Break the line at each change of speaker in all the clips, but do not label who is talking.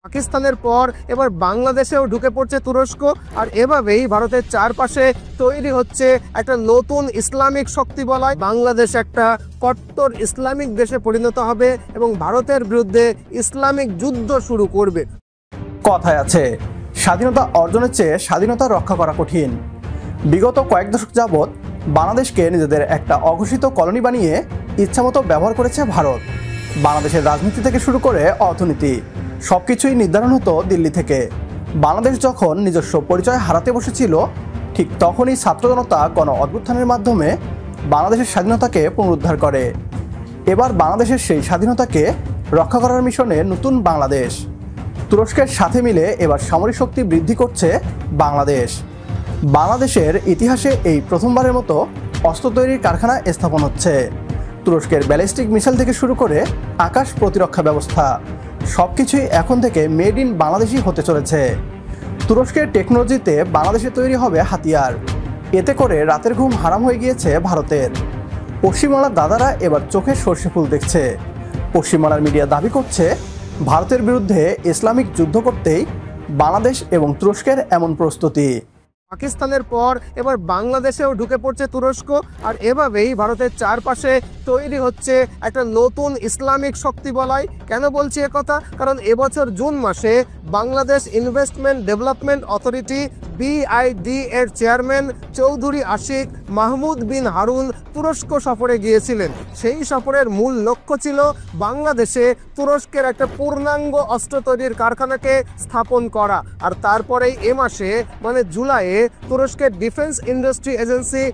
পাকিস্তানের পর এবার বাংলাদেশেও ঢুকে পড়ছে তুরস্ক। আর এভাবেই ভারতের চারপাশে তৈরি হচ্ছে একটা নতুন ইসলামিক শক্তি বলয়। বাংলাদেশ একটা কট্টর ইসলামিক দেশে পরিণত হবে এবং ভারতের বিরুদ্ধে ইসলামিক যুদ্ধ শুরু করবে।
কথায় আছে, স্বাধীনতা অর্জনের চেয়ে স্বাধীনতা রক্ষা করা কঠিন। বিগত কয়েক দশক যাবৎ বাংলাদেশকে নিজেদের একটা অঘোষিত কলোনি বানিয়ে ইচ্ছামতো ব্যবহার করেছে ভারত। বাংলাদেশের রাজনীতি থেকে শুরু করে অর্থনীতি সবকিছুই নির্ধারণ হতো দিল্লি থেকে। বাংলাদেশ যখন নিজস্ব পরিচয় হারাতে বসেছিল, ঠিক তখনই ছাত্র জনতা গণ অভ্যুত্থানের মাধ্যমে বাংলাদেশের স্বাধীনতাকে পুনরুদ্ধার করে। এবার বাংলাদেশের সেই স্বাধীনতাকে রক্ষা করার মিশনে নতুন বাংলাদেশ। তুরস্কের সাথে মিলে এবার সামরিক শক্তি বৃদ্ধি করছে বাংলাদেশ। বাংলাদেশের ইতিহাসে এই প্রথমবারের মতো অস্ত্র তৈরির কারখানা স্থাপন হচ্ছে। তুরস্কের ব্যালিস্টিক মিসাইল থেকে শুরু করে আকাশ প্রতিরক্ষা ব্যবস্থা সবকিছুই এখন থেকে মেড ইন বাংলাদেশই হতে চলেছে। তুরস্কের টেকনোলজিতে বাংলাদেশে তৈরি হবে হাতিয়ার। এতে করে রাতের ঘুম হারাম হয়ে গিয়েছে ভারতের। পশ্চিমবাংলার দাদারা এবার চোখে সর্ষে ফুল দেখছে। পশ্চিমবাংলার মিডিয়া দাবি করছে, ভারতের বিরুদ্ধে ইসলামিক যুদ্ধ করতেই বাংলাদেশ এবং তুরস্কের এমন প্রস্তুতি।
পাকিস্তানের পর এবার বাংলাদেশেও ঢুকে পড়ছে তুরস্ক। আর এভাবেই ভারতের চারপাশে তৈরি হচ্ছে একটা নতুন ইসলামিক শক্তি বলয়। কেন বলছি একথা? কারণ এবছর জুন মাসে Bangladesh investment development authority BID এর চেয়ারম্যান চৌধুরী আশিক মাহমুদ বিন হারুন তুরস্ক সফরে গিয়েছিলেন। সেই সফরের মূল লক্ষ্য ছিল বাংলাদেশে তুরস্কের একটা পূর্ণাঙ্গ অস্ত্র তৈরির কারখানাকে স্থাপন করা। আর তারপরেই এ মাসে মানে জুলাইয়ে তুরস্কের ডিফেন্স ইন্ডাস্ট্রি এজেন্সি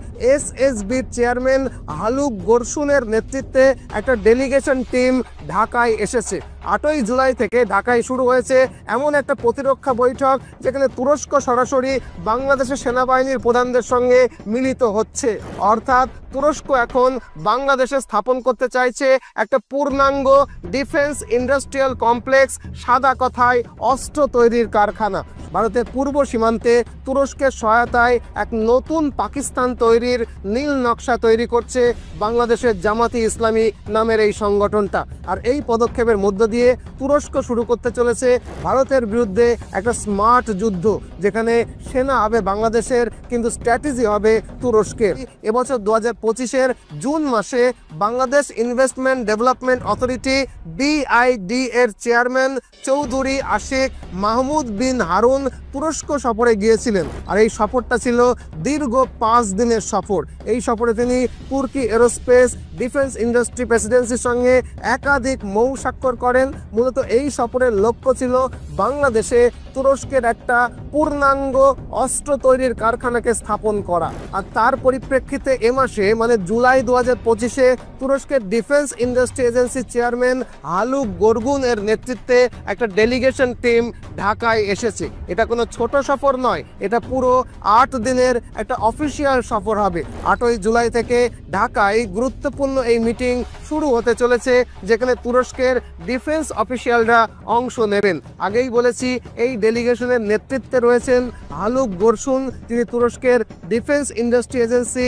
SSBর চেয়ারম্যান হালুক গোরসুনের নেতৃত্বে একটা ডেলিগেশন টিম ঢাকায় এসেছে। 8ই জুলাই থেকে ঢাকায় শুরু হয়েছে এমন একটা প্রতিরক্ষা বৈঠক, যেখানে তুরস্ক সরাসরি বাংলাদেশের সেনাবাহিনীর প্রধানদের সঙ্গে মিলিত হচ্ছে। অর্থাৎ তুরস্ক এখন বাংলাদেশে স্থাপন করতে চাইছে একটা পূর্ণাঙ্গ ডিফেন্স ইন্ডাস্ট্রিয়াল কমপ্লেক্স, সাদা কথায় অস্ত্র তৈরির কারখানা। ভারতের পূর্ব সীমান্তে তুরস্কের সহায়তায় এক নতুন পাকিস্তান তৈরির নীল নকশা তৈরি করছে বাংলাদেশের জামাতি ইসলামী নামের এই সংগঠনটা। আর এই পদক্ষেপের মধ্য দিয়ে তুরস্ক শুরু করতে চলেছে ভারতের বিরুদ্ধে একটা স্মার্ট যুদ্ধ, যেখানে সেনা হবে বাংলাদেশের কিন্তু স্ট্র্যাটেজি হবে তুরস্কের। এবছর 2025-এর জুন মাসে Bangladesh investment development authority BID এর চেয়ারম্যান চৌধুরী আশিক মাহমুদ বিন হারুন তুরস্ক সফরে গিয়েছিলেন। আর এই সফরটা ছিল দীর্ঘ 5 দিনের সফর। এই সফরে তিনি তুর্কি এরোস্পেস ডিফেন্স ইন্ডাস্ট্রি প্রেসিডেন্সির সঙ্গে একাধিক মৌ স্বাক্ষর করেন। মূলত এই সফরের লক্ষ্য ছিল বাংলাদেশে তুরস্কের একটা পূর্ণাঙ্গ অস্ত্র তৈরির কারখানাকে স্থাপন করা। আর তার পরিপ্রেক্ষিতে এ মাসে মানে জুলাই 2025-এ তুরস্কের ডিফেন্স ইন্ডাস্ট্রি এজেন্সির চেয়ারম্যান হালুক গোরগুন এর নেতৃত্বে একটা ডেলিগেশন টিম ঢাকায় এসেছে। এটা কোনো ছোট সফর নয়, এটা পুরো 8 দিনের একটা অফিসিয়াল সফর হবে। 8ই জুলাই থেকে ঢাকায় গুরুত্বপূর্ণ এই মিটিং শুরু হতে চলেছে, যেখানে তুরস্কের ডিফেন্স অফিসিয়ালরা অংশ নেবেন। আগেই বলেছি, এই ডেলিগেশনের নেতৃত্বে রয়েছেন হালুক গোরসুন, তিনি তুরস্কের ডিফেন্স ইন্ডাস্ট্রি এজেন্সি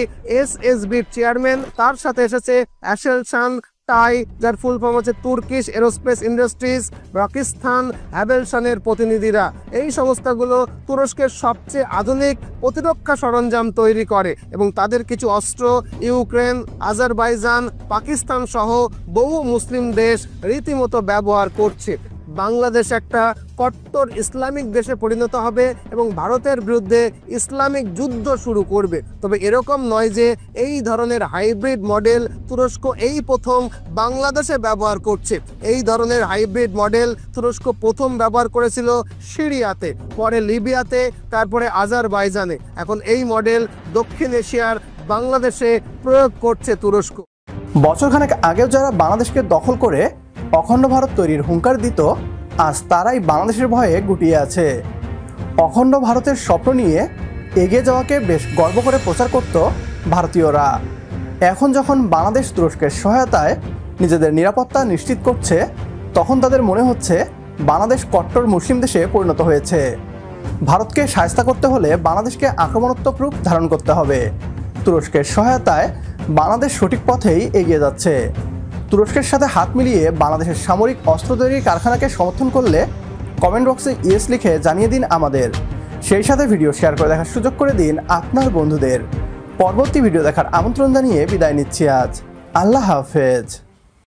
SSBর চেয়ারম্যান। তার সাথে এসেছে অ্যাসেলশান টাই, যার ফুল ফর্ম হচ্ছে তুর্কিশ এরোস্পেস ইন্ডাস্ট্রিজ, পাকিস্তান হ্যাভেলশানের প্রতিনিধিরা। এই সংস্থাগুলো তুরস্কের সবচেয়ে আধুনিক প্রতিরক্ষা সরঞ্জাম তৈরি করে এবং তাদের কিছু অস্ত্র ইউক্রেন, আজারবাইজান, পাকিস্তান সহ বহু মুসলিম দেশ রীতিমতো ব্যবহার করছে। বাংলাদেশ একটা কট্টর ইসলামিক দেশে পরিণত হবে এবং ভারতের বিরুদ্ধে ইসলামিক যুদ্ধ শুরু করবে। তবে এরকম নয় যে এই ধরনের হাইব্রিড মডেল তুরস্ক এই প্রথম বাংলাদেশে ব্যবহার করছে। এই ধরনের হাইব্রিড মডেল তুরস্ক প্রথম ব্যবহার করেছিল সিরিয়াতে, পরে লিবিয়াতে, তারপরে আজারবাইজানে। এখন এই মডেল দক্ষিণ এশিয়ার বাংলাদেশে প্রয়োগ করছে তুরস্ক।
বছরখানেক আগেও যারা বাংলাদেশকে দখল করে অখণ্ড ভারত তৈরির হুঙ্কার দিত, আজ তারাই বাংলাদেশের ভয়ে গুটিয়ে আছে। অখণ্ড ভারতের স্বপ্ন নিয়ে এগিয়ে যাওয়াকে বেশ গর্ব করে প্রচার করত ভারতীয়রা। এখন যখন বাংলাদেশ তুরস্কের সহায়তায় নিজেদের নিরাপত্তা নিশ্চিত করছে, তখন তাদের মনে হচ্ছে বাংলাদেশ কট্টর মুসলিম দেশে পরিণত হয়েছে। ভারতকে শায়েস্তা করতে হলে বাংলাদেশকে আক্রমণাত্মক রূপ ধারণ করতে হবে। তুরস্কের সহায়তায় বাংলাদেশ সঠিক পথেই এগিয়ে যাচ্ছে। তুরস্কের সাথে হাত মিলিয়ে বাংলাদেশের সামরিক অস্ত্র তৈরির কারখানাকে সমর্থন করলে কমেন্ট বক্সে ইয়েস লিখে জানিয়ে দিন আমাদের। সেই সাথে ভিডিও শেয়ার করে দেখার সুযোগ করে দিন আপনার বন্ধুদের। পরবর্তী ভিডিও দেখার আমন্ত্রণ জানিয়ে বিদায় নিচ্ছি আজ। আল্লাহ হাফেজ।